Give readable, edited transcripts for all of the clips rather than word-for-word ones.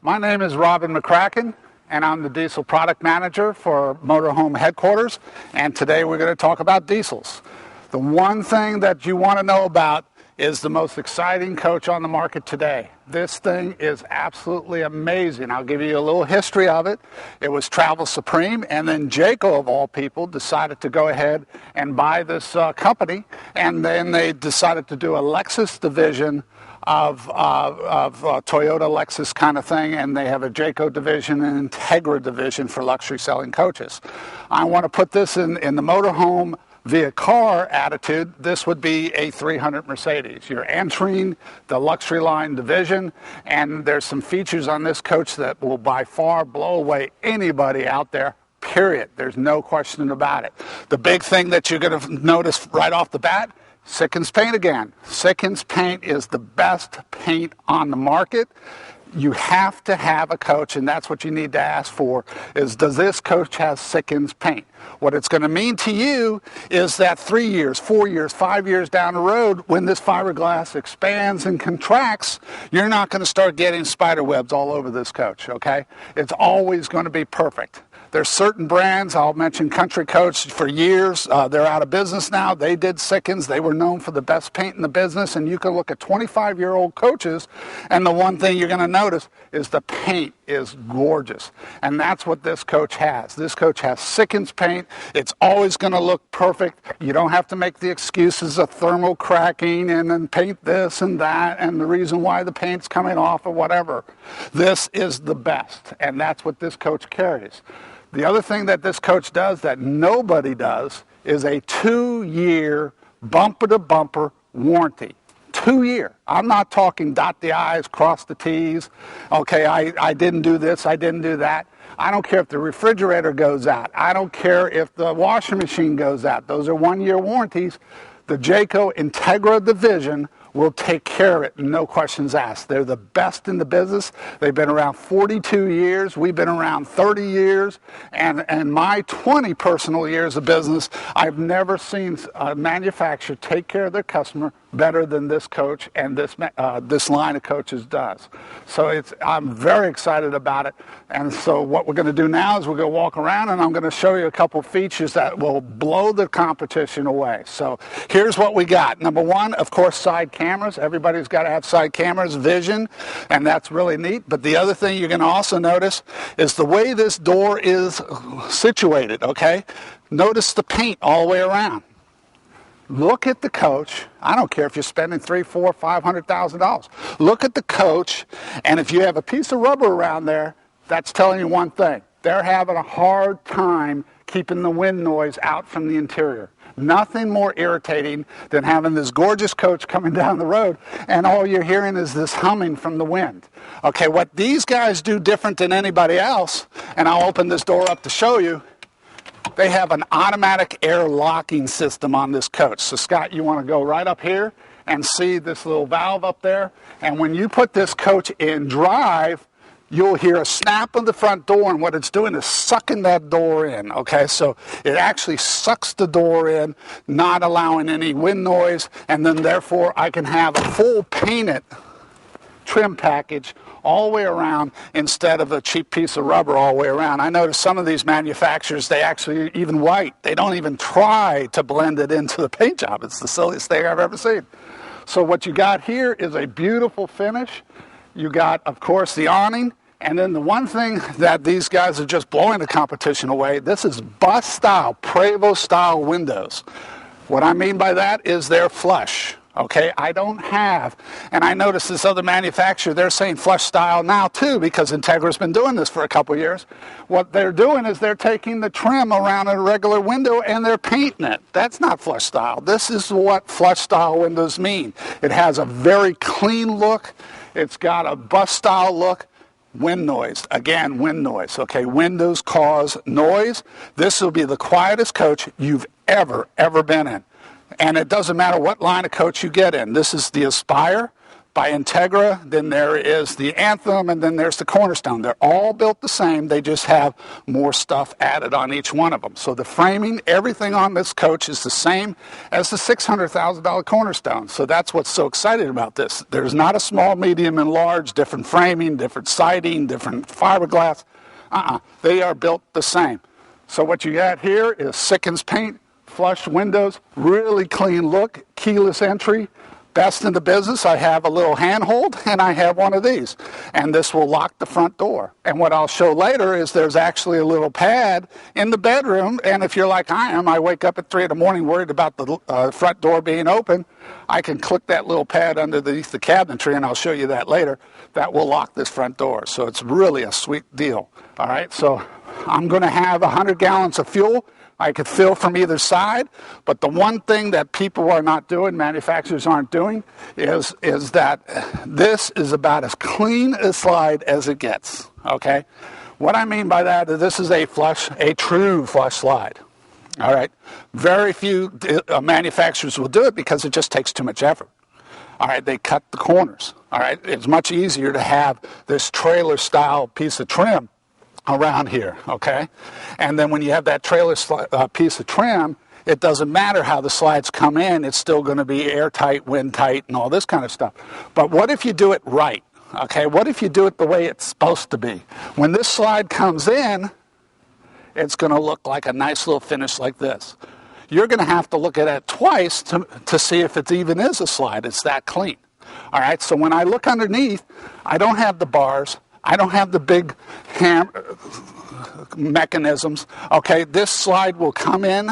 My name is Robin McCracken, and I'm the diesel product manager for Motorhome headquarters, and today we're going to talk about diesels. The one thing that you want to know about is the most exciting coach on the market today. This thing is absolutely amazing. I'll give you a little history of it. It was Travel Supreme, and then Jayco, of all people, decided to go ahead and buy this company, and then they decided to do a Lexus division of Toyota Lexus kind of thing, and they have a Jayco division and Entegra division for luxury selling coaches. I want to put this in the motorhome via car attitude. This would be a 300 Mercedes. You're entering the luxury line division, and there's some features on this coach that will by far blow away anybody out there, period. There's no question about it. The big thing that you're going to notice right off the bat, Sikkens paint again. Sikkens paint is the best paint on the market. You have to have a coach, and that's what you need to ask for, is does this coach have Sikkens paint? What it's going to mean to you is that 3 years, 4 years, 5 years down the road, when this fiberglass expands and contracts, you're not going to start getting spider webs all over this coach, okay? It's always going to be perfect. There's certain brands, I'll mention Country Coach for years, they're out of business now. They did Sikkens, they were known for the best paint in the business, and you can look at 25-year-old coaches, and the one thing you're going to notice is the paint is gorgeous. And that's what this coach has. This coach has Sikkens paint. It's always going to look perfect. You don't have to make the excuses of thermal cracking and then paint this and that and the reason why the paint's coming off or whatever. This is the best, and that's what this coach carries. The other thing that this coach does that nobody does is a 2-year bumper-to-bumper warranty. 2-year. I'm not talking dot the I's, cross the T's. Okay, I didn't do this, I didn't do that. I don't care if the refrigerator goes out. I don't care if the washing machine goes out. Those are 1-year warranties. The Jayco Entegra division will take care of it, no questions asked. They're the best in the business. They've been around 42 years. We've been around 30 years. And my 20 personal years of business, I've never seen a manufacturer take care of their customer better than this coach and this line of coaches does. So I'm very excited about it. And so what we're going to do now is we're going to walk around, and I'm going to show you a couple features that will blow the competition away. So here's what we got. Number one, of course, side cameras. Everybody's got to have side cameras, vision, and that's really neat. But the other thing you're going to also notice is the way this door is situated, okay? Notice the paint all the way around. Look at the coach. I don't care if you're spending $300,000, $400,000, $500,000. Look at the coach, and if you have a piece of rubber around there, that's telling you one thing. They're having a hard time keeping the wind noise out from the interior. Nothing more irritating than having this gorgeous coach coming down the road, and all you're hearing is this humming from the wind. Okay, what these guys do different than anybody else, and I'll open this door up to show you, they have an automatic air locking system on this coach. So Scott, you want to go right up here and see this little valve up there. And when you put this coach in drive, you'll hear a snap of the front door, and what it's doing is sucking that door in. Okay, so it actually sucks the door in, not allowing any wind noise, and then therefore I can have a full painted trim package all the way around instead of a cheap piece of rubber all the way around. I notice some of these manufacturers, they actually even white. They don't even try to blend it into the paint job. It's the silliest thing I've ever seen. So what you got here is a beautiful finish. You got, of course, the awning. And then the one thing that these guys are just blowing the competition away, this is bus style, Prevost style windows. What I mean by that is they're flush. Okay, I don't have, and I noticed this other manufacturer, they're saying flush style now too, because Entegra's been doing this for a couple years. What they're doing is they're taking the trim around a regular window and they're painting it. That's not flush style. This is what flush style windows mean. It has a very clean look. It's got a bus style look. Wind noise, again, wind noise. Okay, windows cause noise. This will be the quietest coach you've ever been in. And it doesn't matter what line of coach you get in. This is the Aspire. by Entegra, then there is the Anthem, and then there's the Cornerstone. They're all built the same, they just have more stuff added on each one of them. So the framing, everything on this coach is the same as the $600,000 Cornerstone. So that's what's so exciting about this. There's not a small, medium, and large, different framing, different siding, different fiberglass. They are built the same. So what you got here is Sikkens paint, flush windows, really clean look, keyless entry. Best in the business. I have a little handhold and I have one of these, and this will lock the front door. And what I'll show later is there's actually a little pad in the bedroom, and if you're like I am, I wake up at 3 in the morning worried about the front door being open, I can click that little pad underneath the cabinetry, and I'll show you that later, that will lock this front door. So it's really a sweet deal. All right, so I'm going to have 100 gallons of fuel. I could fill from either side, but the one thing that people are not doing, manufacturers aren't doing, is that this is about as clean a slide as it gets, okay? What I mean by that is this is a true flush slide, all right? Very few manufacturers will do it because it just takes too much effort. All right, they cut the corners, all right? It's much easier to have this trailer-style piece of trim around here, okay? And then when you have that trailer piece of trim, it doesn't matter how the slides come in, it's still going to be airtight, wind tight, and all this kind of stuff. But what if you do it right, okay? What if you do it the way it's supposed to be? When this slide comes in, it's going to look like a nice little finish like this. You're going to have to look at it twice to see if it even is a slide. It's that clean. All right, so when I look underneath, I don't have the bars, I don't have the big mechanisms, okay? This slide will come in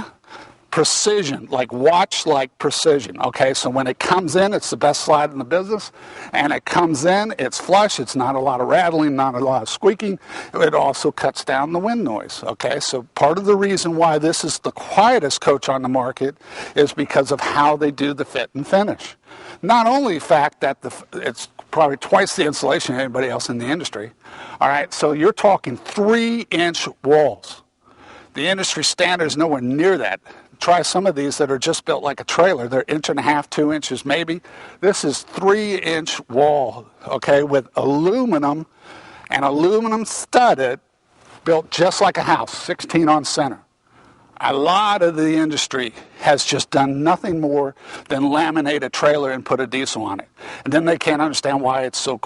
precision, like watch-like precision, okay? So when it comes in, it's the best slide in the business, and it comes in, it's flush, it's not a lot of rattling, not a lot of squeaking. It also cuts down the wind noise, okay? So part of the reason why this is the quietest coach on the market is because of how they do the fit and finish. Not only the fact that it's probably twice the insulation of anybody else in the industry. All right, so you're talking 3-inch walls. The industry standard is nowhere near that. Try some of these that are just built like a trailer. They're 1.5 inches, 2 inches maybe. This is 3-inch wall, okay, with aluminum and aluminum studded, built just like a house, 16 on center. A lot of the industry has just done nothing more than laminate a trailer and put a diesel on it. And then they can't understand why it's so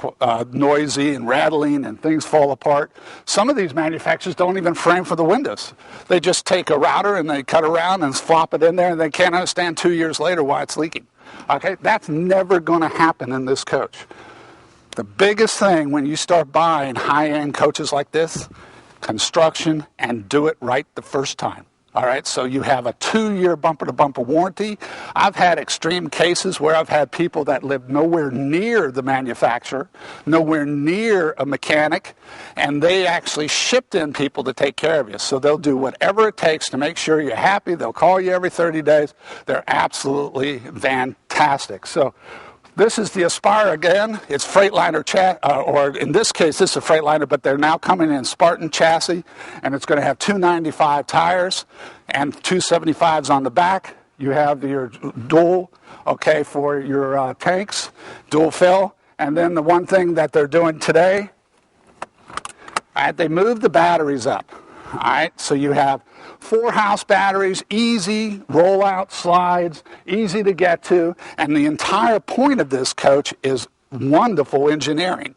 noisy and rattling and things fall apart. Some of these manufacturers don't even frame for the windows. They just take a router and they cut around and flop it in there, and they can't understand 2 years later why it's leaking. Okay, that's never going to happen in this coach. The biggest thing when you start buying high-end coaches like this, construction, and do it right the first time. All right, so you have a 2-year bumper-to-bumper warranty. I've had extreme cases where I've had people that live nowhere near the manufacturer, nowhere near a mechanic, and they actually shipped in people to take care of you. So they'll do whatever it takes to make sure you're happy. They'll call you every 30 days. They're absolutely fantastic. So this is the Aspire again. It's Freightliner, or in this case, this is a Freightliner, but they're now coming in Spartan chassis, and it's going to have 295 tires and 275s on the back. You have your dual, okay, for your tanks, dual fill. And then the one thing that they're doing today, they moved the batteries up. All right, so you have 4 house batteries, easy rollout slides, easy to get to, and the entire point of this coach is wonderful engineering.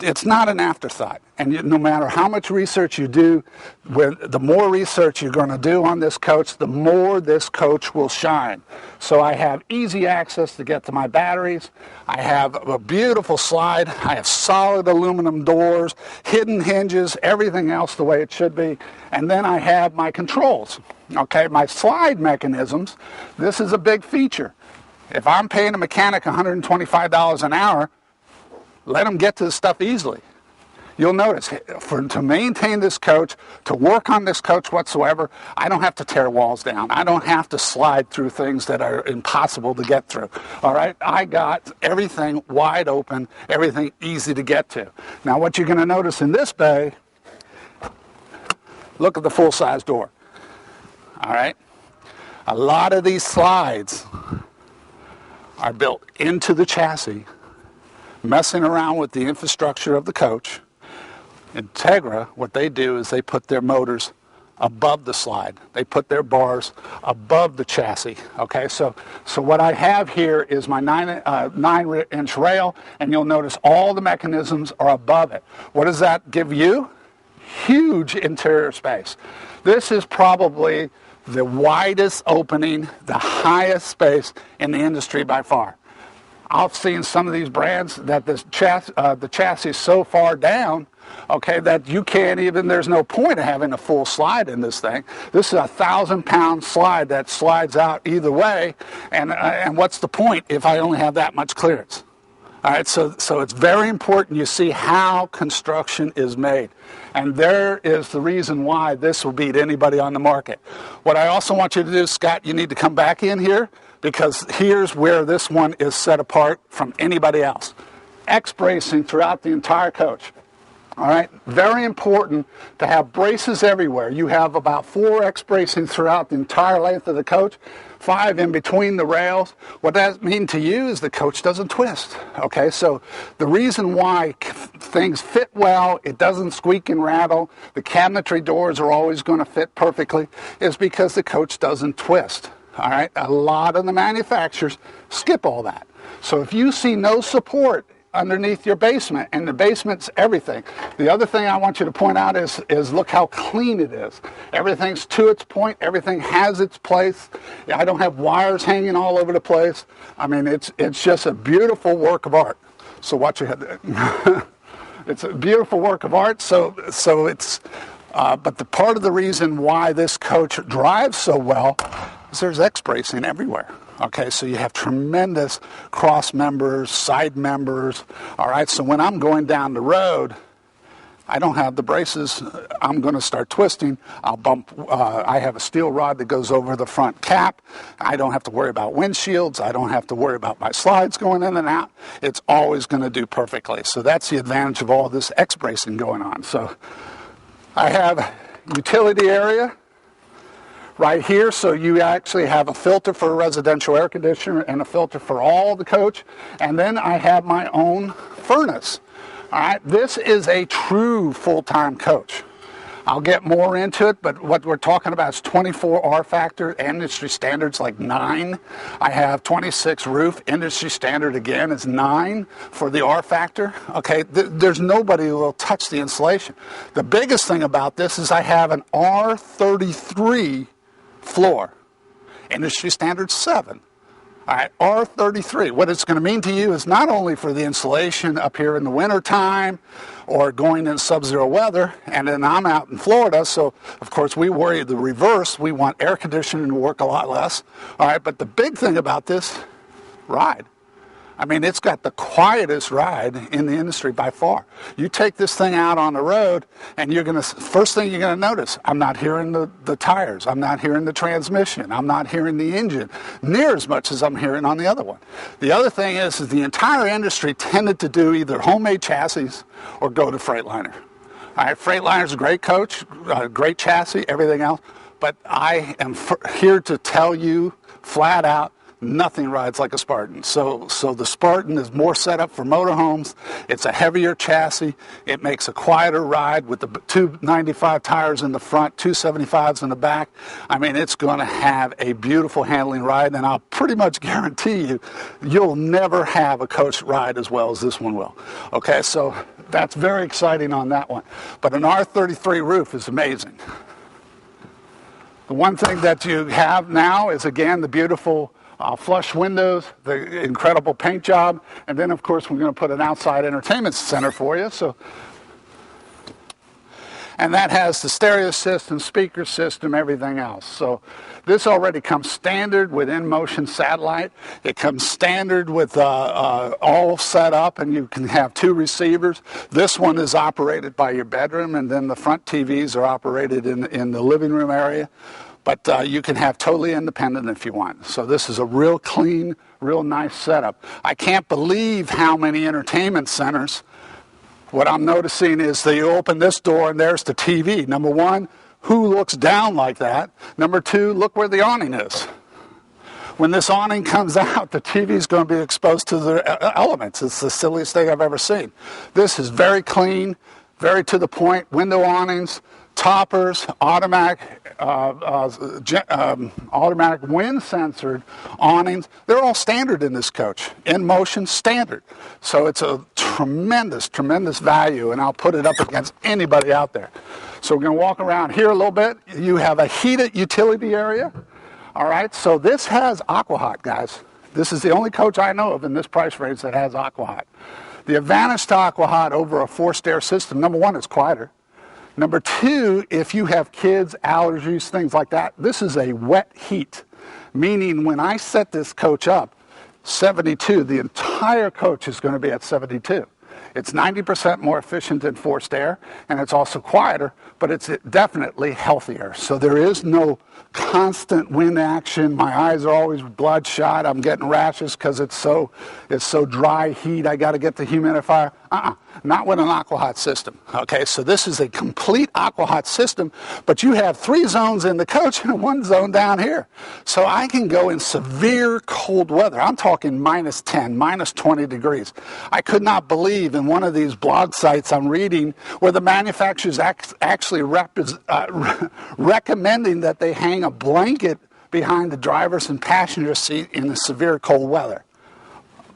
It's not an afterthought, and no matter how much research you do, the more research you're going to do on this coach, the more this coach will shine. So I have easy access to get to my batteries. I have a beautiful slide. I have solid aluminum doors, hidden hinges, everything else the way it should be. And then I have my controls, okay, my slide mechanisms. This is a big feature. If I'm paying a mechanic $125 an hour, let them get to the stuff easily. You'll notice, to maintain this coach, to work on this coach whatsoever, I don't have to tear walls down. I don't have to slide through things that are impossible to get through. All right, I got everything wide open, everything easy to get to. Now what you're going to notice in this bay, look at the full-size door. All right, a lot of these slides are built into the chassis messing around with the infrastructure of the coach. Entegra, what they do is they put their motors above the slide. They put their bars above the chassis. Okay, so what I have here is my 9-inch rail, and you'll notice all the mechanisms are above it. What does that give you? Huge interior space. This is probably the widest opening, the highest space in the industry by far. I've seen some of these brands that the chassis is so far down, okay, that you can't even, there's no point of having a full slide in this thing. This is a 1,000-pound slide that slides out either way, and what's the point if I only have that much clearance? All right, so it's very important you see how construction is made. And there is the reason why this will beat anybody on the market. What I also want you to do, Scott, you need to come back in here, because here's where this one is set apart from anybody else. X-bracing throughout the entire coach. All right, very important to have braces everywhere. You have about 4 X-bracing throughout the entire length of the coach, 5 in between the rails. What that means to you is the coach doesn't twist. Okay, so the reason why things fit well, it doesn't squeak and rattle, the cabinetry doors are always going to fit perfectly, is because the coach doesn't twist. All right, a lot of the manufacturers skip all that. So if you see no support underneath your basement, and the basement's everything. The other thing I want you to point out is look how clean it is. Everything's to its point. Everything has its place. I don't have wires hanging all over the place. I mean, it's just a beautiful work of art. So watch your head. It's a beautiful work of art. So it's. But the part of the reason why this coach drives so well is there's X-bracing everywhere. Okay, so you have tremendous cross members, side members. All right, so when I'm going down the road, I don't have the braces. I'm going to start twisting. I'll bump. I have a steel rod that goes over the front cap. I don't have to worry about windshields. I don't have to worry about my slides going in and out. It's always going to do perfectly. So that's the advantage of all this X-bracing going on. So I have utility area right here, so you actually have a filter for a residential air conditioner and a filter for all the coach, and then I have my own furnace. All right, this is a true full-time coach. I'll get more into it, but what we're talking about is 24 R factor, industry standards like 9. I have 26 roof, industry standard again is 9 for the R factor. Okay, there's nobody who will touch the insulation. The biggest thing about this is I have an R33 floor, industry standard 7. All right, R33. What it's going to mean to you is not only for the insulation up here in the winter time or going in sub-zero weather, and then I'm out in Florida, so of course we worry the reverse. We want air conditioning to work a lot less. All right, but the big thing about this ride, I mean, it's got the quietest ride in the industry by far. You take this thing out on the road, and you're going to, first thing you're going to notice, I'm not hearing the tires. I'm not hearing the transmission. I'm not hearing the engine near as much as I'm hearing on the other one. The other thing is the entire industry tended to do either homemade chassis or go to Freightliner. All right, Freightliner's a great coach, great chassis, everything else, but I am here to tell you flat out, nothing rides like a Spartan. So the Spartan is more set up for motorhomes. It's a heavier chassis. It makes a quieter ride with the 295 tires in the front, 275s in the back. I mean, it's going to have a beautiful handling ride, and I'll pretty much guarantee you, you'll never have a coach ride as well as this one will. Okay, so that's very exciting on that one. But an R33 roof is amazing. The one thing that you have now is, again, the beautiful flush windows, the incredible paint job, and then of course we're going to put an outside entertainment center for you. And that has the stereo system, speaker system, everything else. So this already comes standard with in-motion satellite. It comes standard with all set up, and you can have 2 receivers. This one is operated by your bedroom, and then the front TVs are operated in the living room area. But you can have totally independent if you want. So this is a real clean, real nice setup. I can't believe how many entertainment centers, what I'm noticing is they open this door and there's the TV. Number one, who looks down like that? Number two, look where the awning is. When this awning comes out, the TV is going to be exposed to the elements. It's the silliest thing I've ever seen. This is very clean, very to the point. Window awnings, toppers, automatic wind censored awnings. They're all standard in this coach. In motion, standard. So it's a tremendous, tremendous value, and I'll put it up against anybody out there. So we're going to walk around here a little bit. You have a heated utility area. All right, so this has AquaHot, guys. This is the only coach I know of in this price range that has AquaHot. The advantage to AquaHot over a forced air system, number one, it's quieter. Number two, if you have kids, allergies, things like that, this is a wet heat, meaning when I set this coach up, 72, the entire coach is going to be at 72. It's 90% more efficient than forced air, and it's also quieter, but it's definitely healthier. So there is no constant wind action. My eyes are always bloodshot. I'm getting rashes because it's so dry heat. I got to get the humidifier. Not with an AquaHot system. Okay, so this is a complete AquaHot system, but you have 3 zones in the coach and 1 zone down here. So I can go in severe cold weather. I'm talking minus 10, minus 20 degrees. I could not believe in one of these blog sites I'm reading where the manufacturer's actually recommending that they hang a blanket behind the driver's and passenger seat in the severe cold weather.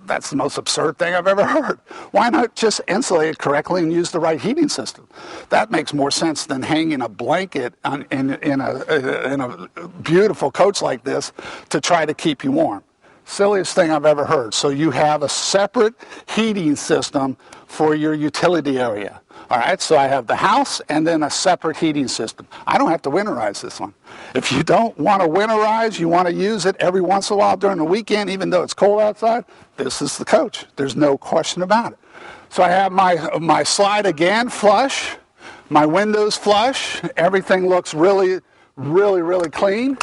That's the most absurd thing I've ever heard. Why not just insulate it correctly and use the right heating system? That makes more sense than hanging a blanket in a beautiful coach like this to try to keep you warm. Silliest thing I've ever heard. So you have a separate heating system for your utility area. All right, so I have the house and then a separate heating system. I don't have to winterize this one. If you don't want to winterize, you want to use it every once in a while during the weekend, even though it's cold outside, this is the coach. There's no question about it. So I have my slide again flush, my windows flush. Everything looks really, really, really clean.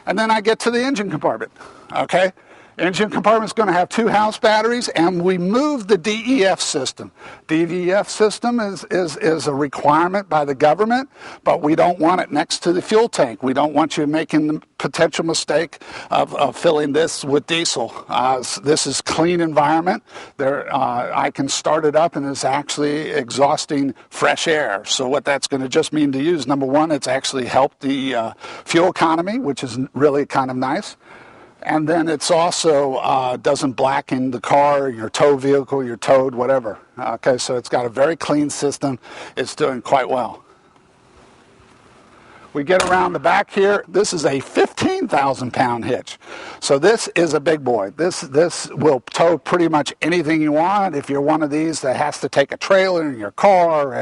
And then I get to the engine compartment, okay? Engine compartment's going to have 2 house batteries, and we moved the DEF system. DEF system is a requirement by the government, but we don't want it next to the fuel tank. We don't want you making the potential mistake of filling this with diesel. This is clean environment. I can start it up, and it's actually exhausting fresh air. So what that's going to just mean to you is, number one, it's actually helped the fuel economy, which is really kind of nice. And then it's also doesn't blacken the car, your tow vehicle, your towed, whatever. Okay, so it's got a very clean system. It's doing quite well. We get around the back here. This is a 15,000-pound hitch. So this is a big boy. This will tow pretty much anything you want. If you're one of these that has to take a trailer in your car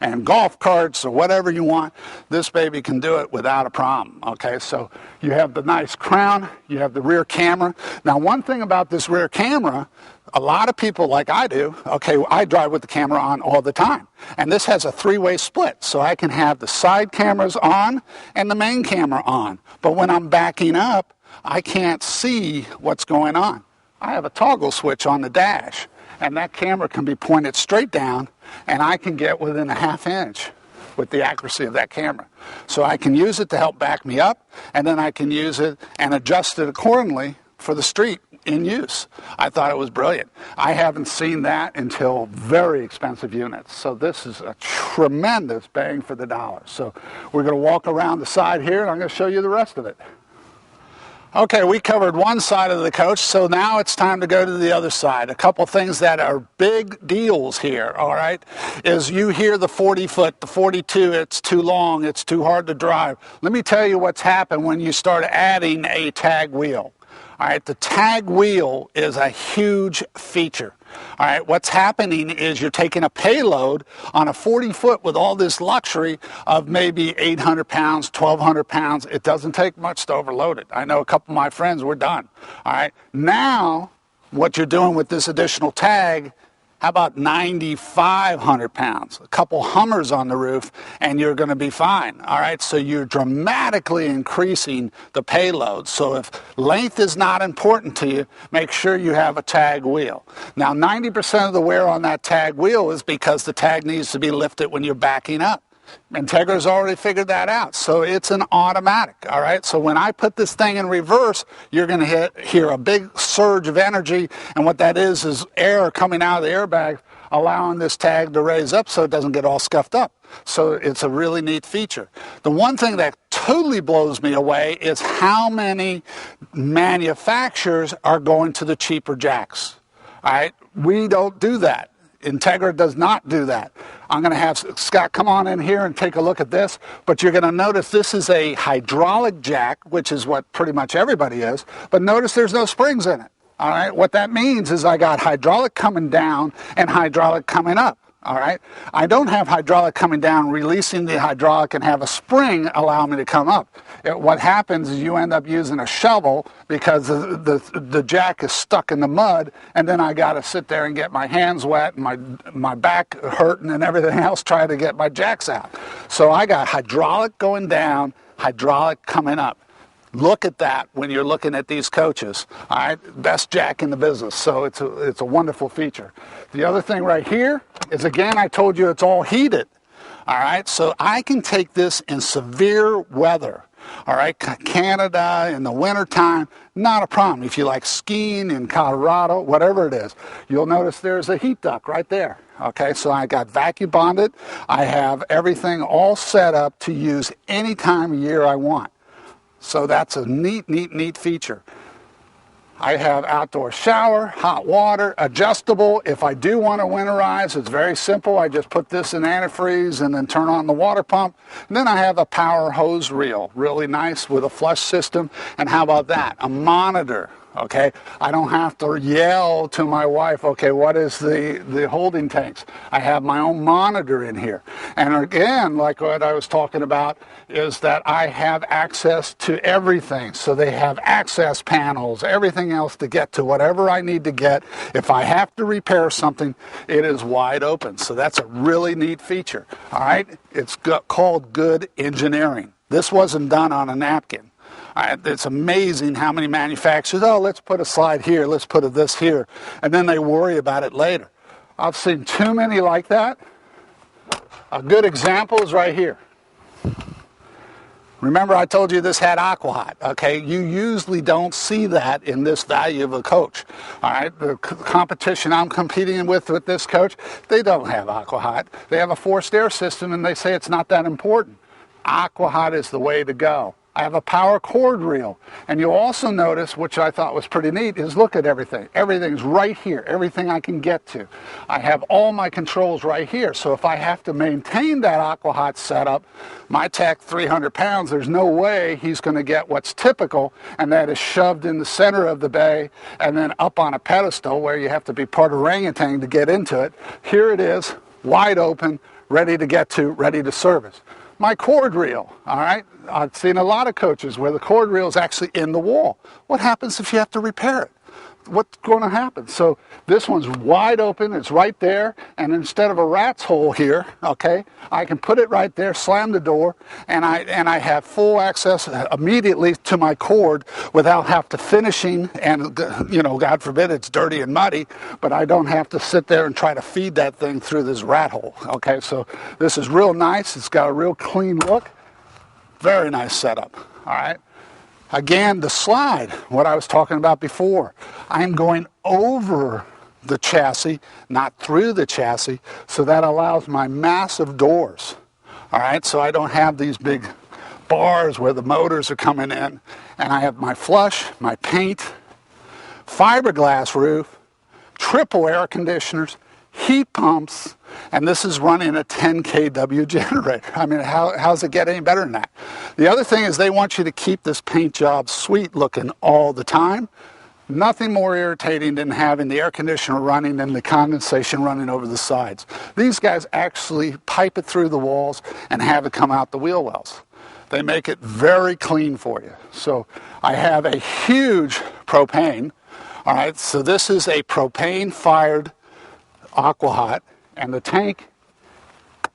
and golf carts or whatever you want, this baby can do it without a problem. Okay, so you have the nice crown. You have the rear camera. Now, one thing about this rear camera, a lot of people like I do, okay, I drive with the camera on all the time. And this has a 3-way split, so I can have the side cameras on and the main camera on. But when I'm backing up, I can't see what's going on. I have a toggle switch on the dash, and that camera can be pointed straight down, and I can get within a ½ inch with the accuracy of that camera. So I can use it to help back me up, and then I can use it and adjust it accordingly for the street in use. I thought it was brilliant. I haven't seen that until very expensive units. So this is a tremendous bang for the dollar. So we're going to walk around the side here, and I'm going to show you the rest of it. Okay, we covered one side of the coach, so now it's time to go to the other side. A couple things that are big deals here, all right, is you hear the 40-foot, the 42, it's too long, it's too hard to drive. Let me tell you what's happened when you start adding a tag wheel. All right, the tag wheel is a huge feature. All right, what's happening is you're taking a payload on a 40-foot with all this luxury of maybe 800 pounds, 1,200 pounds. It doesn't take much to overload it. I know a couple of my friends were done. All right, now what you're doing with this additional tag, how about 9,500 pounds? A couple Hummers on the roof, and you're going to be fine. All right, so you're dramatically increasing the payload. So if length is not important to you, make sure you have a tag wheel. Now, 90% of the wear on that tag wheel is because the tag needs to be lifted when you're backing up. Entegra's already figured that out, so it's an automatic, all right? So when I put this thing in reverse, you're going to hear a big surge of energy, and what that is air coming out of the airbag, allowing this tag to raise up so it doesn't get all scuffed up. So it's a really neat feature. The one thing that totally blows me away is how many manufacturers are going to the cheaper jacks, all right? We don't do that. Entegra does not do that. I'm going to have Scott come on in here and take a look at this, but you're going to notice this is a hydraulic jack, which is what pretty much everybody is, but notice there's no springs in it. All right, what that means is I got hydraulic coming down and hydraulic coming up. All right, I don't have hydraulic coming down, releasing the hydraulic and have a spring allow me to come up. What happens is you end up using a shovel because the jack is stuck in the mud, and then I got to sit there and get my hands wet and my back hurting and everything else trying to get my jacks out. So I got hydraulic going down, hydraulic coming up. Look at that when you're looking at these coaches. All right, best jack in the business. So it's a wonderful feature. The other thing right here is, again, I told you it's all heated. All right, so I can take this in severe weather. All right, Canada in the wintertime, not a problem. If you like skiing in Colorado, whatever it is, you'll notice there's a heat duct right there. Okay, so I got vacuum bonded. I have everything all set up to use any time of year I want. So that's a neat feature. I have outdoor shower, hot water, adjustable. If I do want to winterize, it's very simple. I just put this in antifreeze and then turn on the water pump. And then I have a power hose reel, really nice with a flush system. And how about that? A monitor. Okay, I don't have to yell to my wife, okay, what is the holding tanks? I have my own monitor in here. And again, like what I was talking about, is that I have access to everything. So they have access panels, everything else to get to whatever I need to get. If I have to repair something, it is wide open. So that's a really neat feature. All right, it's called good engineering. This wasn't done on a napkin. It's amazing how many manufacturers, oh, let's put a slide here, let's put this here, and then they worry about it later. I've seen too many like that. A good example is right here. Remember I told you this had AquaHot, okay? You usually don't see that in this value of a coach, all right? The competition I'm competing with this coach, they don't have AquaHot. They have a forced air system, and they say it's not that important. AquaHot is the way to go. I have a power cord reel. And you'll also notice, which I thought was pretty neat, is look at everything. Everything's right here, everything I can get to. I have all my controls right here. So if I have to maintain that AquaHot setup, my tech, 300 pounds, there's no way he's going to get what's typical, and that is shoved in the center of the bay and then up on a pedestal where you have to be part orangutan to get into it. Here it is, wide open, ready to get to, ready to service. My cord reel, all right? I've seen a lot of coaches where the cord reel is actually in the wall. What happens if you have to repair it? What's going to happen? So this one's wide open, it's right there, and instead of a rat's hole here, okay, I can put it right there, slam the door, and I have full access immediately to my cord without have to finishing, and you know, God forbid it's dirty and muddy, but I don't have to sit there and try to feed that thing through this rat hole. Okay, so this is real nice. It's got a real clean look. Very nice setup. All right. Again, the slide, what I was talking about before. I'm going over the chassis, not through the chassis, so that allows my massive doors. All right, so I don't have these big bars where the motors are coming in. And I have my flush, my paint, fiberglass roof, triple air conditioners, heat pumps, and this is running a 10 kW generator. I mean, how's it get any better than that? The other thing is they want you to keep this paint job sweet looking all the time. Nothing more irritating than having the air conditioner running and the condensation running over the sides. These guys actually pipe it through the walls and have it come out the wheel wells. They make it very clean for you. So I have a huge propane. All right, so this is a propane-fired AquaHot, and the tank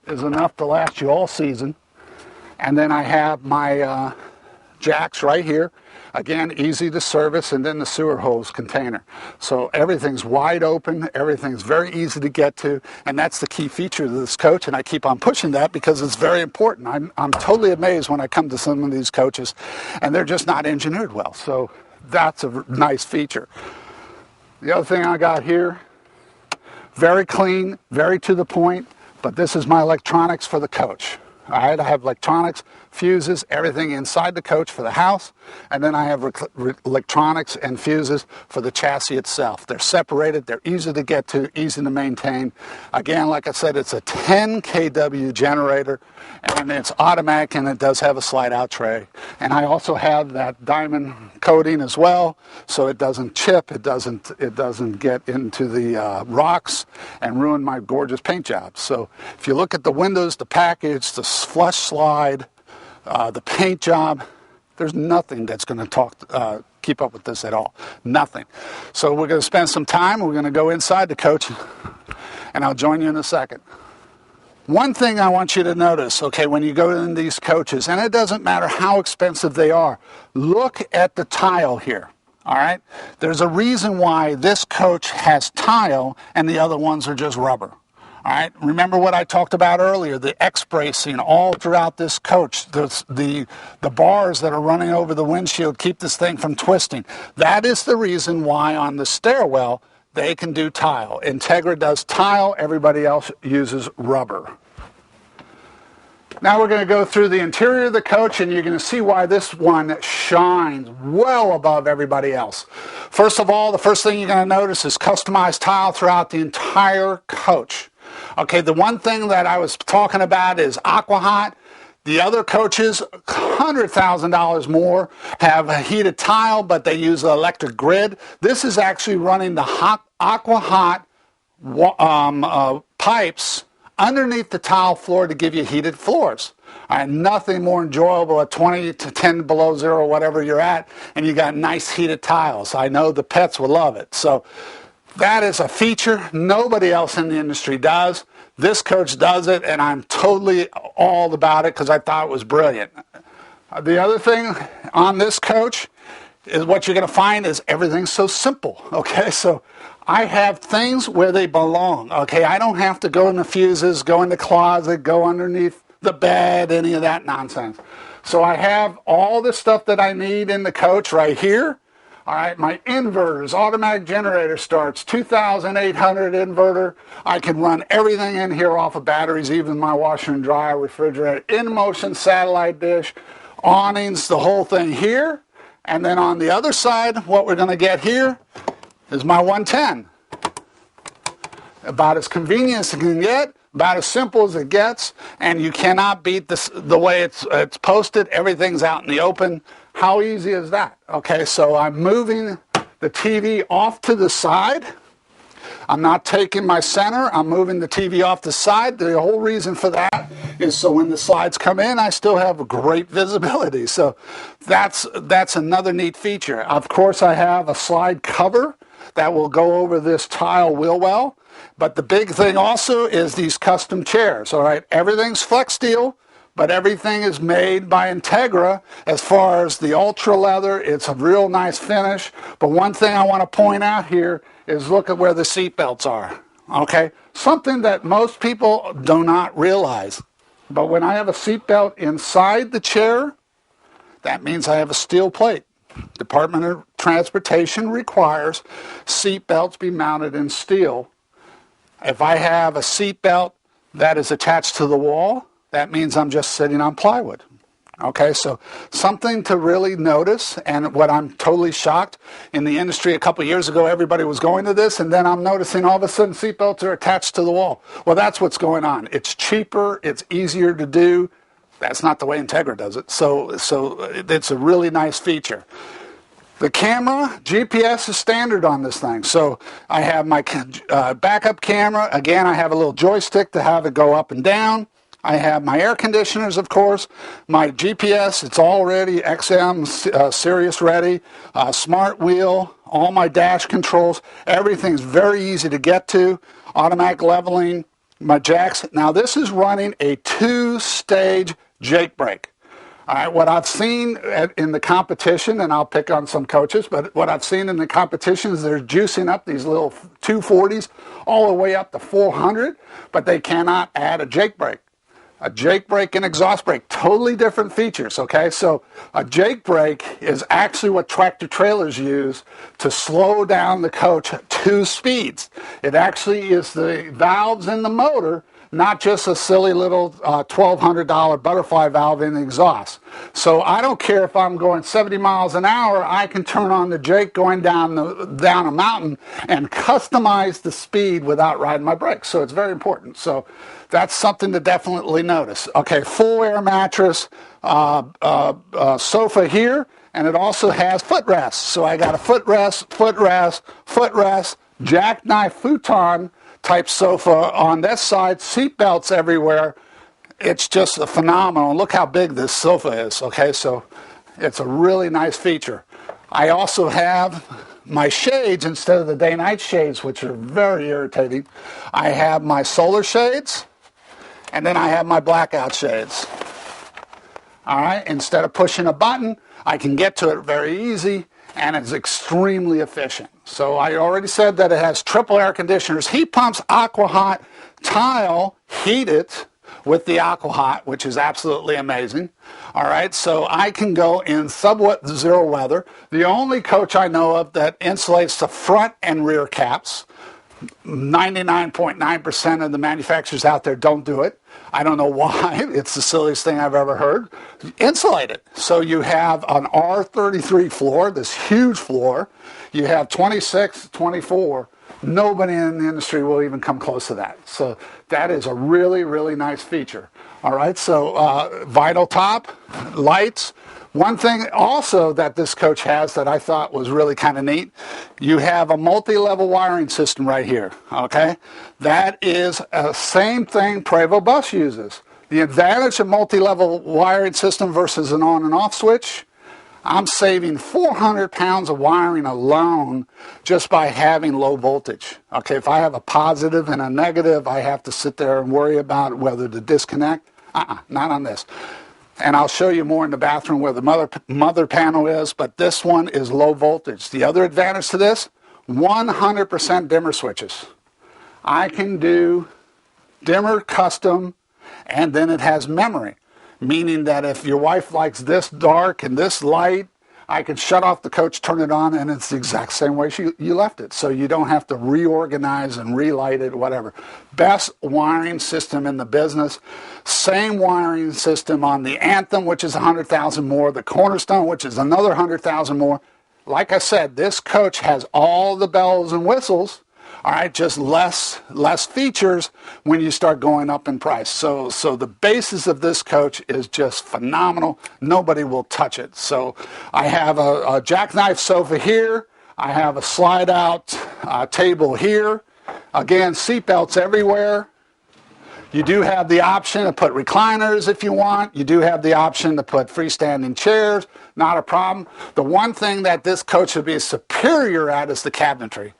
is enough to last you all season. And then I have my jacks right here. Again, easy to service, and then the sewer hose container. So everything's wide open, everything's very easy to get to, and that's the key feature of this coach, and I keep on pushing that because it's very important. I'm totally amazed when I come to some of these coaches, and they're just not engineered well. So that's a nice feature. The other thing I got here, very clean, very to the point, but this is my electronics for the coach. All right, I have electronics, fuses, everything inside the coach for the house, and then I have electronics and fuses for the chassis itself. They're separated, they're easy to get to, easy to maintain. Again, like I said, it's a 10 kW generator, and it's automatic, and it does have a slide-out tray. And I also have that diamond coating as well, so it doesn't chip, it doesn't get into the rocks and ruin my gorgeous paint job. So if you look at the windows, the package, the flush slide, the paint job, there's nothing that's going to keep up with this at all. Nothing. So we're going to spend some time. We're going to go inside the coach, and I'll join you in a second. One thing I want you to notice, okay, when you go in these coaches, and it doesn't matter how expensive they are, look at the tile here. All right? There's a reason why this coach has tile and the other ones are just rubber. All right, remember what I talked about earlier, the X-bracing all throughout this coach, the bars that are running over the windshield keep this thing from twisting. That is the reason why on the stairwell they can do tile. Entegra does tile, everybody else uses rubber. Now we're going to go through the interior of the coach, and you're going to see why this one shines well above everybody else. First of all, the first thing you're going to notice is customized tile throughout the entire coach. Okay, the one thing that I was talking about is Aqua Hot. The other coaches, $100,000 more, have a heated tile, but they use an electric grid. This is actually running the Aqua Hot pipes underneath the tile floor to give you heated floors. Nothing more enjoyable at 20 to 10 below zero, whatever you're at, and you got nice heated tiles. I know the pets will love it. So that is a feature nobody else in the industry does. This coach does it, and I'm totally all about it because I thought it was brilliant. The other thing on this coach is what you're going to find is everything's so simple. Okay, so I have things where they belong. Okay, I don't have to go in the fuses, go in the closet, go underneath the bed, any of that nonsense. So I have all the stuff that I need in the coach right here. All right, my inverters, automatic generator starts, 2,800 inverter. I can run everything in here off of batteries, even my washer and dryer, refrigerator, in-motion satellite dish, awnings, the whole thing here. And then on the other side, what we're going to get here is my 110. About as convenient as it can get, about as simple as it gets, and you cannot beat this, the way it's posted. Everything's out in the open. How easy is that? Okay, so I'm moving the TV off to the side. I'm not taking my center. I'm moving the TV off the side. The whole reason for that is so when the slides come in, I still have great visibility. So that's another neat feature. Of course, I have a slide cover that will go over this tile wheel well. But the big thing also is these custom chairs. All right, everything's flex steel, but everything is made by Entegra. As far as the ultra leather, it's a real nice finish. But one thing I want to point out here is look at where the seat belts are. Okay, something that most people do not realize. But when I have a seat belt inside the chair, that means I have a steel plate. Department of Transportation requires seat belts be mounted in steel. If I have a seat belt that is attached to the wall, that means I'm just sitting on plywood. Okay, so something to really notice, and what I'm totally shocked, in the industry a couple years ago, everybody was going to this, and then I'm noticing all of a sudden seatbelts are attached to the wall. Well, that's what's going on. It's cheaper, it's easier to do. That's not the way Entegra does it. So it's a really nice feature. The camera, GPS is standard on this thing. So I have my backup camera. Again, I have a little joystick to have it go up and down. I have my air conditioners, of course, my GPS, it's all ready, XM, Sirius ready, smart wheel, all my dash controls, everything's very easy to get to, automatic leveling, my jacks. Now this is running a 2-stage jake brake. All right, what I've seen in the competition, and I'll pick on some coaches, but what I've seen in the competition is they're juicing up these little 240s all the way up to 400, but they cannot add a Jake brake. A Jake brake and exhaust brake, totally different features, okay? So a Jake brake is actually what tractor trailers use to slow down the coach 2 speeds. It actually is the valves in the motor, not just a silly little $1,200 butterfly valve in the exhaust. So I don't care if I'm going 70 miles an hour, I can turn on the Jake going down a mountain and customize the speed without riding my brakes. So it's very important. So that's something to definitely notice. Okay, full air mattress, sofa here, and it also has footrests. So I got a footrest, jackknife futon type sofa on this side, seat belts everywhere. It's just a phenomenal. Look how big this sofa is, okay? So it's a really nice feature. I also have my shades instead of the day-night shades, which are very irritating. I have my solar shades, and then I have my blackout shades. All right, instead of pushing a button, I can get to it very easy, and it's extremely efficient. So I already said that it has triple air conditioners, heat pumps, aqua hot, tile, heated with the aqua hot, which is absolutely amazing. All right, so I can go in sub-zero weather. The only coach I know of that insulates the front and rear caps. 99.9% of the manufacturers out there don't do it. I don't know why. It's the silliest thing I've ever heard. Insulate it. So you have an R33 floor, this huge floor. You have 26, 24. Nobody in the industry will even come close to that. So that is a really, really nice feature. All right, so vinyl top, lights. One thing also that this coach has that I thought was really kind of neat, you have a multi-level wiring system right here, okay? That is the same thing Prevost bus uses. The advantage of multi-level wiring system versus an on and off switch, I'm saving 400 pounds of wiring alone just by having low voltage. Okay, if I have a positive and a negative, I have to sit there and worry about whether to disconnect. Not on this. And I'll show you more in the bathroom where the mother panel is, but this one is low voltage. The other advantage to this, 100% dimmer switches. I can do dimmer custom, and then it has memory, meaning that if your wife likes this dark and this light, I can shut off the coach, turn it on, and it's the exact same way you left it. So you don't have to reorganize and relight it, whatever. Best wiring system in the business. Same wiring system on the Anthem, which is 100,000 more. The Cornerstone, which is another 100,000 more. Like I said, this coach has all the bells and whistles. All right, just less features when you start going up in price. So the basis of this coach is just phenomenal. Nobody will touch it. So I have a jackknife sofa here. I have a slide-out table here. Again, seat belts everywhere. You do have the option to put recliners if you want. You do have the option to put freestanding chairs. Not a problem. The one thing that this coach would be superior at is the cabinetry.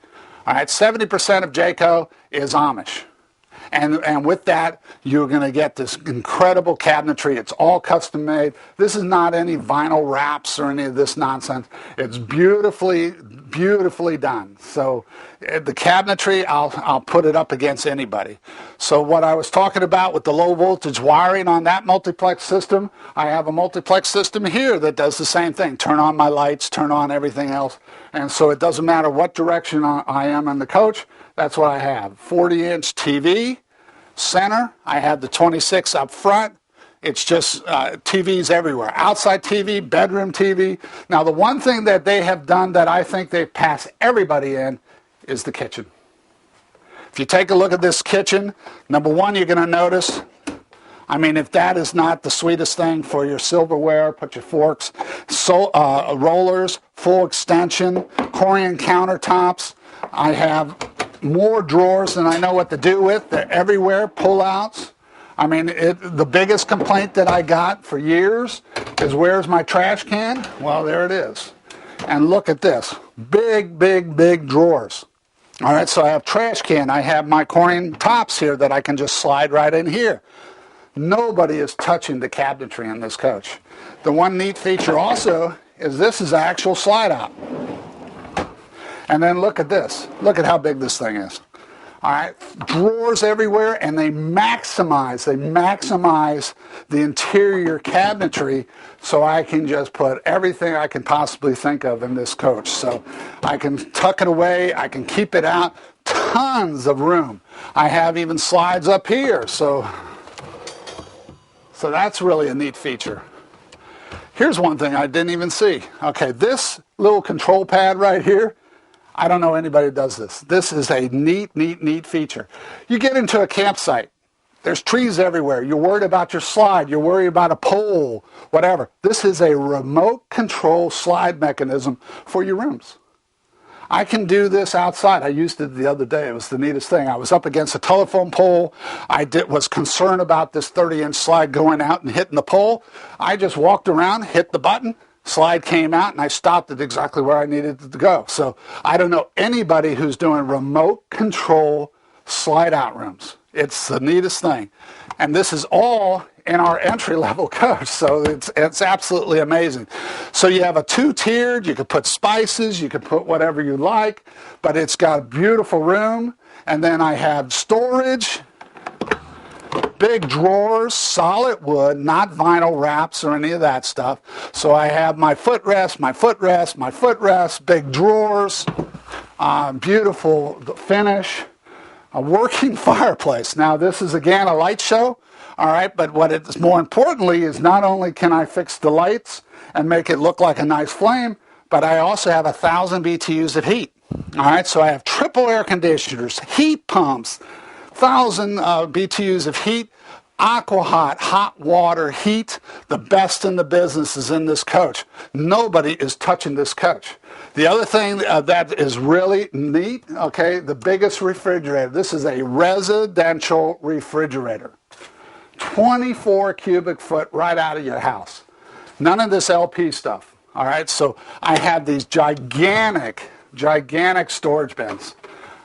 All right, 70% of Jayco is Amish. And with that, you're going to get this incredible cabinetry. It's all custom made. This is not any vinyl wraps or any of this nonsense. It's beautifully, beautifully done. So the cabinetry, I'll put it up against anybody. So what I was talking about with the low voltage wiring on that multiplex system, I have a multiplex system here that does the same thing. Turn on my lights, turn on everything else. And so it doesn't matter what direction I am in the coach. That's what I have. 40-inch TV, center. I have the 26 up front. It's just TVs everywhere. Outside TV, bedroom TV. Now, the one thing that they have done that I think they pass everybody in is the kitchen. If you take a look at this kitchen, number one, you're going to notice, I mean, if that is not the sweetest thing for your silverware, put your forks, rollers, full extension, Corian countertops. I have more drawers than I know what to do with. They're everywhere, pull-outs. I mean, the biggest complaint that I got for years is, where's my trash can? Well, there it is. And look at this. Big, big, big drawers. All right, so I have trash can. I have my Corian tops here that I can just slide right in here. Nobody is touching the cabinetry in this coach. The one neat feature also is this is an actual slide out. And then look at this. Look at how big this thing is. All right, drawers everywhere, and they maximize the interior cabinetry, so I can just put everything I can possibly think of in this coach. So I can tuck it away, I can keep it out, tons of room. I have even slides up here, so that's really a neat feature. Here's one thing I didn't even see. Okay, this little control pad right here, I don't know anybody who does this. This is a neat feature. You get into a campsite. There's trees everywhere. You're worried about your slide. You're worried about a pole, whatever. This is a remote control slide mechanism for your rooms. I can do this outside. I used it the other day. It was the neatest thing. I was up against a telephone pole. Was concerned about this 30-inch slide going out and hitting the pole. I just walked around, hit the button, slide came out, and I stopped it exactly where I needed it to go. So I don't know anybody who's doing remote control slide out rooms. It's the neatest thing. And this is all in our entry-level coach, so it's absolutely amazing. So you have a two-tiered, you could put spices, you could put whatever you like, but it's got a beautiful room. And then I have storage, big drawers, solid wood, not vinyl wraps or any of that stuff. So I have my footrest, big drawers, beautiful finish, a working fireplace. Now this is again a light show, all right, but what it's more importantly is not only can I fix the lights and make it look like a nice flame, but I also have 1,000 BTUs of heat. All right, so I have triple air conditioners, heat pumps, 1,000 BTUs of heat, aqua hot water heat. The best in the business is in this coach. Nobody is touching this coach. The other thing that is really neat, okay, the biggest refrigerator. This is a residential refrigerator. 24 cubic foot right out of your house. None of this LP stuff. All right, so I have these gigantic storage bins.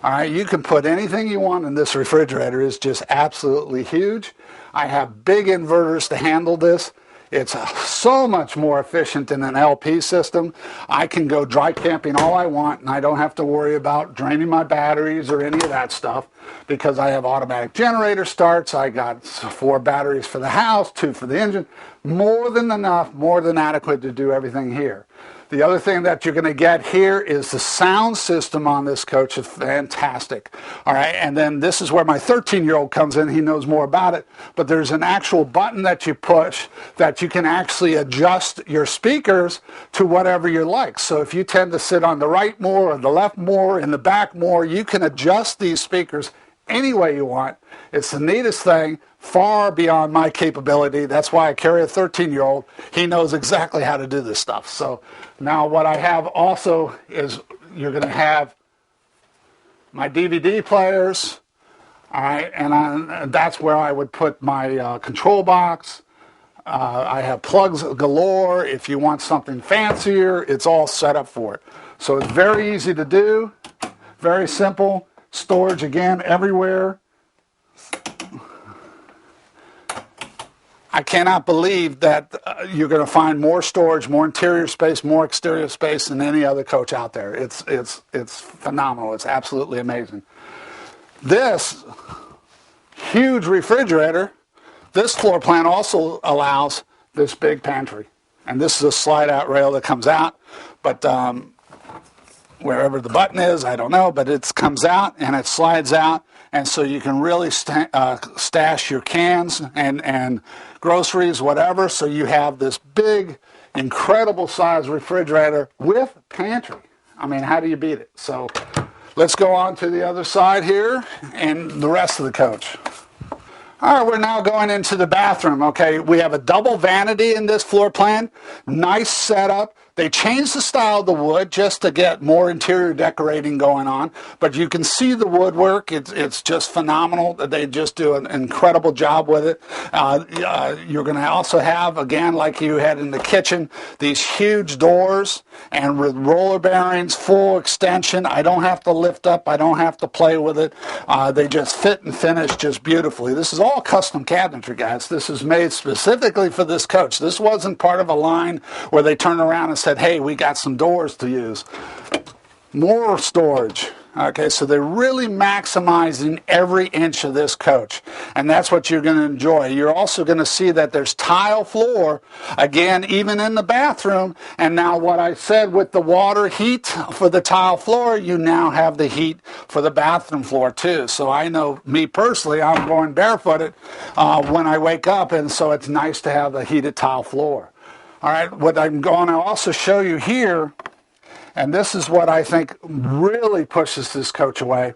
All right, you can put anything you want in this refrigerator. It's just absolutely huge. I have big inverters to handle this. It's so much more efficient than an LP system. I can go dry camping all I want, and I don't have to worry about draining my batteries or any of that stuff because I have automatic generator starts. I got 4 batteries for the house, 2 for the engine. More than enough, more than adequate to do everything here. The other thing that you're going to get here is the sound system on this coach is fantastic. All right, and then this is where my 13-year-old comes in. He knows more about it, but there's an actual button that you push that you can actually adjust your speakers to whatever you like. So if you tend to sit on the right more or the left more, in the back more, you can adjust these speakers any way you want. It's the neatest thing, far beyond my capability. That's why I carry a 13-year-old. He knows exactly how to do this stuff. So now what I have also is you're going to have my DVD players, all right, and that's where I would put my control box. I have plugs galore. If you want something fancier, it's all set up for it. So it's very easy to do, very simple. Storage again everywhere. I cannot believe that you're going to find more storage, more interior space, more exterior space than any other coach out there. It's phenomenal. It's absolutely amazing. This huge refrigerator, this floor plan also allows this big pantry. And this is a slide-out rail that comes out, but wherever the button is, I don't know, but it comes out and it slides out, and so you can really stash your cans and groceries, whatever, so you have this big, incredible size refrigerator with pantry. I mean, how do you beat it? So let's go on to the other side here and the rest of the coach. All right, we're now going into the bathroom, okay? We have a double vanity in this floor plan. Nice setup. They changed the style of the wood just to get more interior decorating going on, but you can see the woodwork. It's just phenomenal. They just do an incredible job with it. You're going to also have, again, like you had in the kitchen, these huge doors and with roller bearings, full extension. I don't have to lift up. I don't have to play with it. They just fit and finish just beautifully. This is all custom cabinetry, guys. This is made specifically for this coach. This wasn't part of a line where they turned around and said, hey, we got some doors to use. More storage. Okay, so they're really maximizing every inch of this coach, and that's what you're going to enjoy. You're also going to see that there's tile floor, again, even in the bathroom, and now what I said with the water heat for the tile floor, you now have the heat for the bathroom floor too. So I know, me personally, I'm going barefooted when I wake up, and so it's nice to have the heated tile floor. All right, what I'm going to also show you here, and this is what I think really pushes this coach away,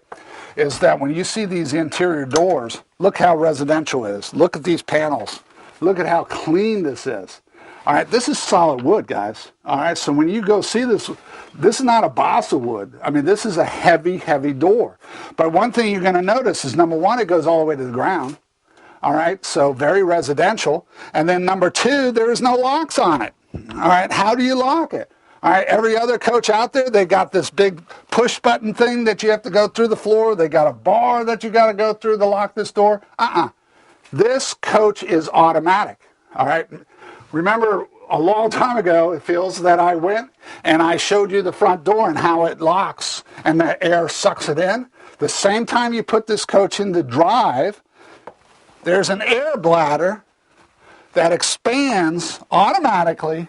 is that when you see these interior doors, look how residential it is. Look at these panels. Look at how clean this is. All right, this is solid wood, guys. All right, so when you go see this, this is not a balsa wood. I mean, this is a heavy, heavy door. But one thing you're going to notice is, number one, it goes all the way to the ground. All right, so very residential. And then number two, there is no locks on it. All right, how do you lock it? All right, every other coach out there, they got this big push button thing that you have to go through the floor. They got a bar that you got to go through to lock this door. This coach is automatic. All right, remember a long time ago, it feels that I went and I showed you the front door and how it locks and the air sucks it in. The same time you put this coach in the drive, there's an air bladder that expands automatically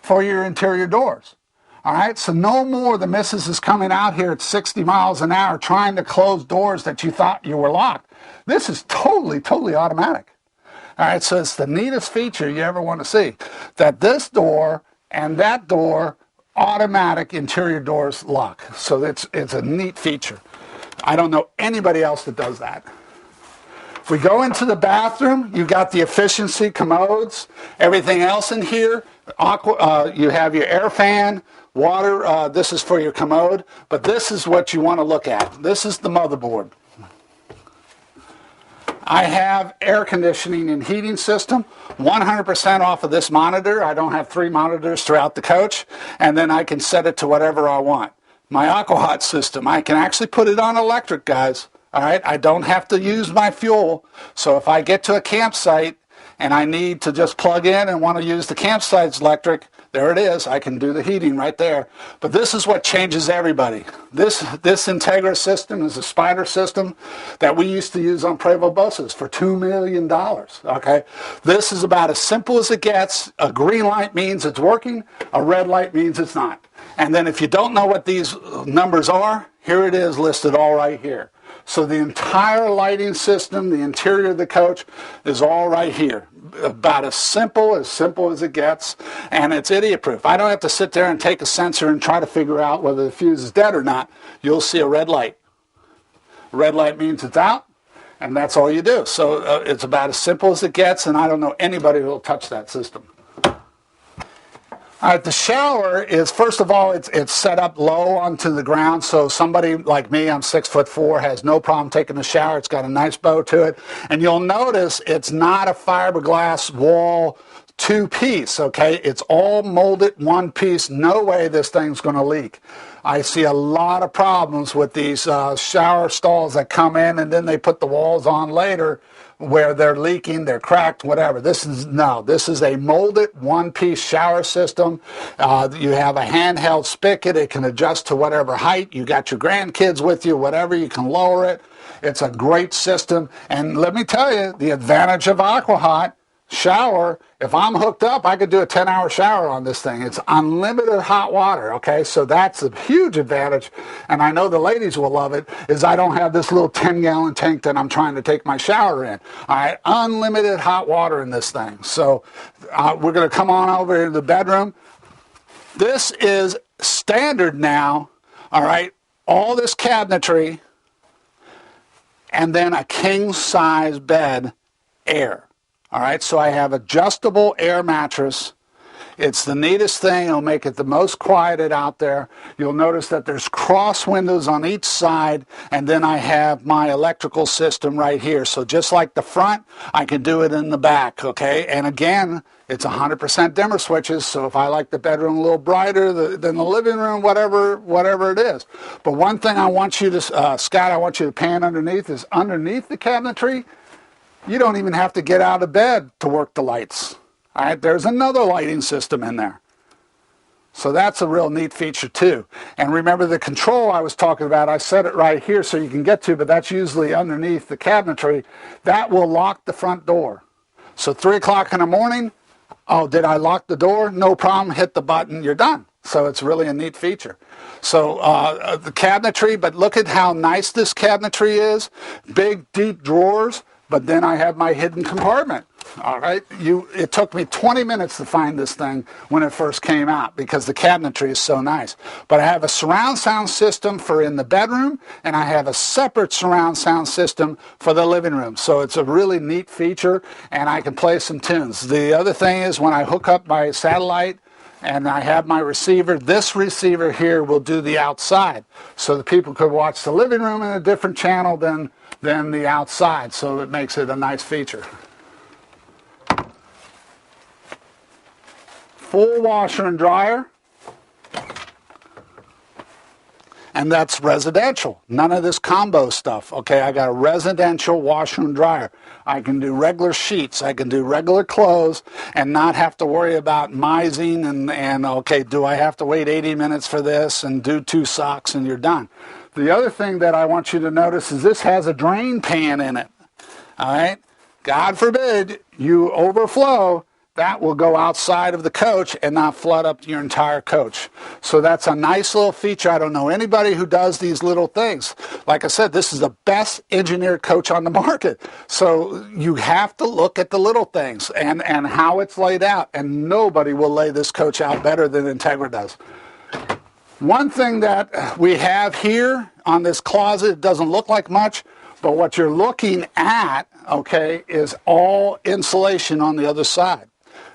for your interior doors. All right, so no more the missus is coming out here at 60 miles an hour trying to close doors that you thought you were locked. This is totally, totally automatic. All right, so it's the neatest feature you ever want to see, that this door and that door, automatic interior doors lock. So it's a neat feature. I don't know anybody else that does that. If we go into the bathroom, you've got the efficiency commodes, everything else in here. You have your air fan, water, this is for your commode, but this is what you want to look at. This is the motherboard. I have air conditioning and heating system, 100% off of this monitor. I don't have 3 monitors throughout the coach, and then I can set it to whatever I want. My AquaHot system, I can actually put it on electric, guys. All right, I don't have to use my fuel, so if I get to a campsite and I need to just plug in and want to use the campsite's electric, there it is. I can do the heating right there. But this is what changes everybody. This Entegra system is a spider system that we used to use on Prevost buses for $2 million. Okay, this is about as simple as it gets. A green light means it's working. A red light means it's not. And then if you don't know what these numbers are, here it is listed all right here. So the entire lighting system, the interior of the coach is all right here. About as simple as it gets, and it's idiot-proof. I don't have to sit there and take a sensor and try to figure out whether the fuse is dead or not. You'll see a red light. Red light means it's out, and that's all you do. So it's about as simple as it gets, and I don't know anybody who will touch that system. All right, the shower is, first of all, it's set up low onto the ground, so somebody like me, I'm 6'4", has no problem taking a shower. It's got a nice bow to it, and you'll notice it's not a fiberglass wall two-piece, okay? It's all molded one piece. No way this thing's going to leak. I see a lot of problems with these shower stalls that come in and then they put the walls on later where they're leaking, they're cracked, whatever. This is a molded one-piece shower system. You have a handheld spigot. It can adjust to whatever height. You got your grandkids with you, whatever, you can lower it. It's a great system. And let me tell you, the advantage of AquaHot shower, if I'm hooked up, I could do a 10-hour shower on this thing. It's unlimited hot water, okay? So that's a huge advantage, and I know the ladies will love it, is I don't have this little 10-gallon tank that I'm trying to take my shower in. All right, unlimited hot water in this thing. So we're going to come on over to the bedroom. This is standard now, all right? All this cabinetry, and then a king-size bed, air. All right, so I have adjustable air mattress. It's the neatest thing. It'll make it the most quieted out there. You'll notice that there's cross windows on each side, and then I have my electrical system right here. So just like the front, I can do it in the back, okay? And again, it's 100% dimmer switches, so if I like the bedroom a little brighter than the living room, whatever it is. But one thing I want you to, Scott, I want you to pan underneath is underneath the cabinetry, you don't even have to get out of bed to work the lights. All right, there's another lighting system in there. So that's a real neat feature too. And remember the control I was talking about, I set it right here so you can get to, but that's usually underneath the cabinetry. That will lock the front door. So 3 o'clock in the morning, oh, did I lock the door? No problem, hit the button, you're done. So it's really a neat feature. So the cabinetry, but look at how nice this cabinetry is. Big, deep drawers, but then I have my hidden compartment. All right, it took me 20 minutes to find this thing when it first came out because the cabinetry is so nice. But I have a surround sound system for in the bedroom, and I have a separate surround sound system for the living room. So it's a really neat feature, and I can play some tunes. The other thing is when I hook up my satellite and I have my receiver, this receiver here will do the outside. So the people could watch the living room in a different channel than the outside. So it makes it a nice feature. Full washer and dryer, and that's residential. None of this combo stuff. Okay, I got a residential washer and dryer. I can do regular sheets, I can do regular clothes, and not have to worry about mising and okay, do I have to wait 80 minutes for this and do 2 socks and you're done. The other thing that I want you to notice is this has a drain pan in it. All right, God forbid you overflow. That will go outside of the coach and not flood up your entire coach. So that's a nice little feature. I don't know anybody who does these little things. Like I said, this is the best engineered coach on the market. So you have to look at the little things and how it's laid out. And nobody will lay this coach out better than Entegra does. One thing that we have here on this closet, it doesn't look like much, but what you're looking at, okay, is all insulation on the other side.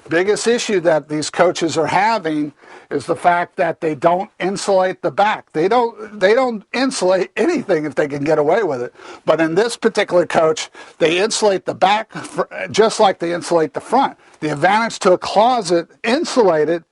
Biggest issue that these coaches are having is the fact that they don't insulate the back. They don't insulate anything if they can get away with it. But in this particular coach, they insulate the back just like they insulate the front. The advantage to a closet insulated,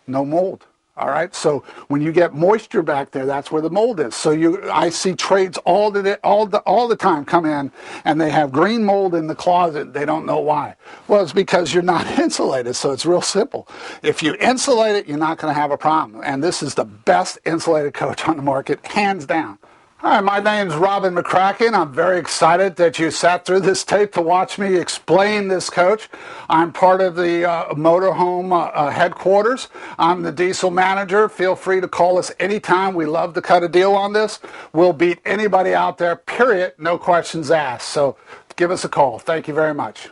no mold. All right, so when you get moisture back there, that's where the mold is. So I see trades all the time come in, and they have green mold in the closet. They don't know why. Well, it's because you're not insulated. So it's real simple. If you insulate it, you're not going to have a problem. And this is the best insulated coach on the market, hands down. Hi, my name's Robin McCracken. I'm very excited that you sat through this tape to watch me explain this coach. I'm part of the Motorhome headquarters. I'm the diesel manager. Feel free to call us anytime. We love to cut a deal on this. We'll beat anybody out there, period. No questions asked. So give us a call. Thank you very much.